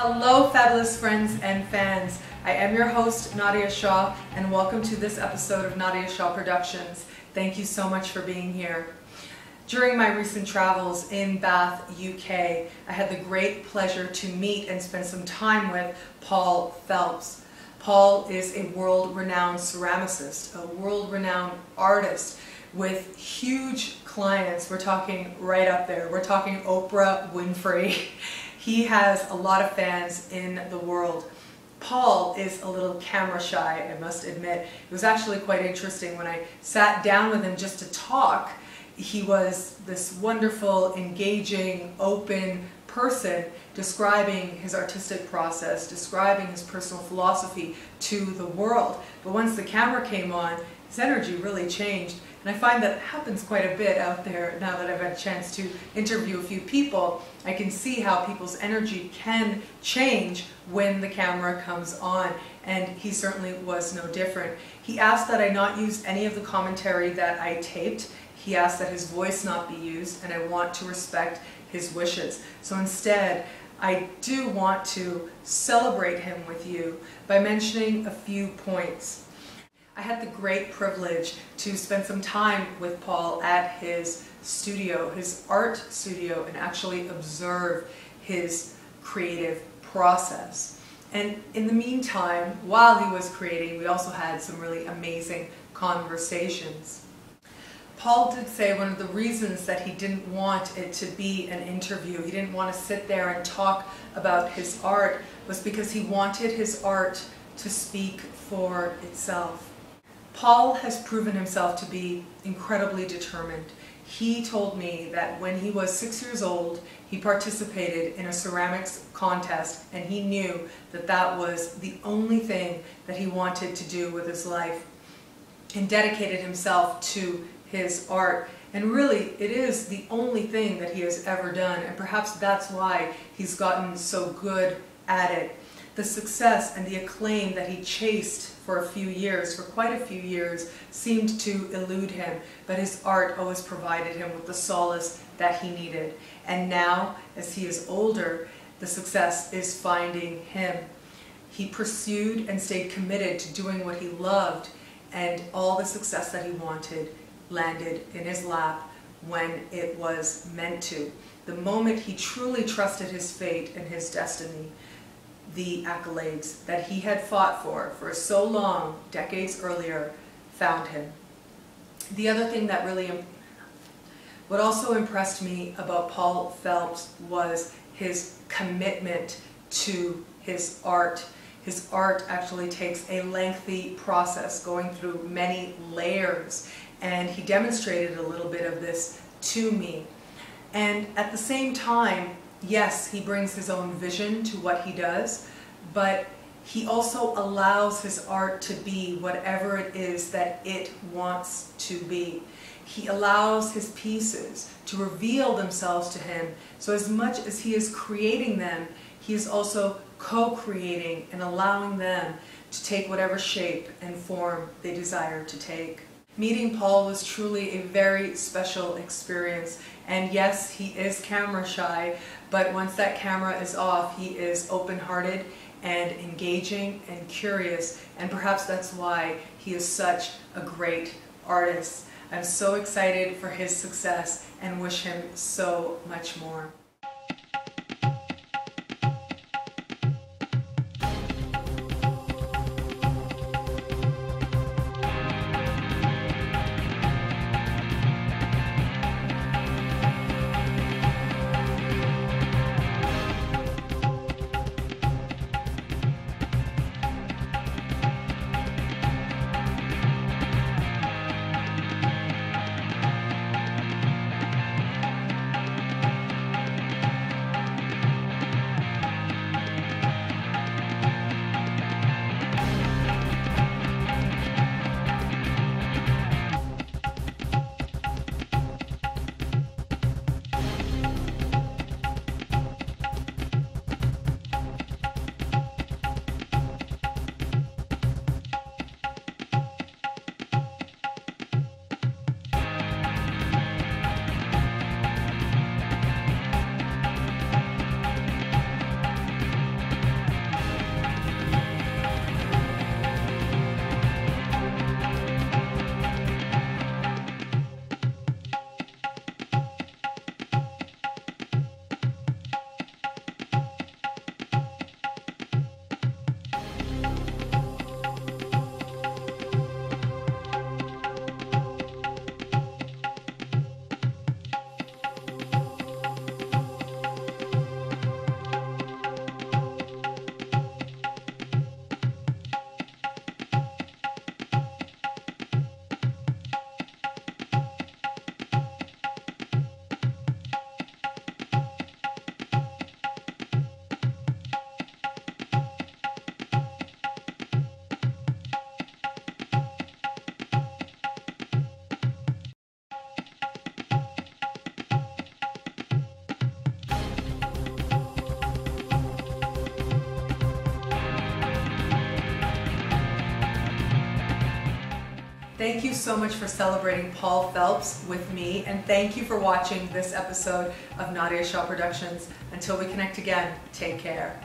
Hello fabulous friends and fans. I am your host Nadiya Shah and welcome to this episode of Nadiya Shah Productions. Thank you so much for being here. During my recent travels in Bath, UK, I had the great pleasure to meet and spend some time with Paul Philp. Paul is a world-renowned ceramicist, a world-renowned artist with huge clients. We're talking right up there. We're talking Oprah Winfrey. He has a lot of fans in the world. Paul is a little camera shy, I must admit. It was actually quite interesting when I sat down with him just to talk. He was this wonderful, engaging, open person describing his artistic process, describing his personal philosophy to the world. But once the camera came on, his energy really changed. And I find that happens quite a bit out there now that I've had a chance to interview a few people. I can see how people's energy can change when the camera comes on, and he certainly was no different. He asked that I not use any of the commentary that I taped. He asked that his voice not be used, and I want to respect his wishes. So instead, I do want to celebrate him with you by mentioning a few points. I had the great privilege to spend some time with Paul at his studio, his art studio, and actually observe his creative process. And in the meantime, while he was creating, we also had some really amazing conversations. Paul did say one of the reasons that he didn't want it to be an interview, he didn't want to sit there and talk about his art, was because he wanted his art to speak for itself. Paul has proven himself to be incredibly determined. He told me that when he was 6 years old, he participated in a ceramics contest, and he knew that that was the only thing that he wanted to do with his life, and dedicated himself to his art. And really, it is the only thing that he has ever done, and perhaps that's why he's gotten so good at it. The success and the acclaim that he chased for a few years, for quite a few years, seemed to elude him, but his art always provided him with the solace that he needed. And now, as he is older, the success is finding him. He pursued and stayed committed to doing what he loved, and all the success that he wanted landed in his lap when it was meant to. The moment he truly trusted his fate and his destiny, the accolades that he had fought for so long, decades earlier, found him. The other thing that what also impressed me about Paul Philp was his commitment to his art. His art actually takes a lengthy process, going through many layers, and he demonstrated a little bit of this to me. And at the same time, yes, he brings his own vision to what he does, but he also allows his art to be whatever it is that it wants to be. He allows his pieces to reveal themselves to him, so as much as he is creating them, he is also co-creating and allowing them to take whatever shape and form they desire to take. Meeting Paul was truly a very special experience, and yes, he is camera shy, but once that camera is off, he is open-hearted and engaging and curious, and perhaps that's why he is such a great artist. I'm so excited for his success and wish him so much more. Thank you so much for celebrating Paul Phelps with me, and thank you for watching this episode of Nadiya Shah Productions. Until we connect again, take care.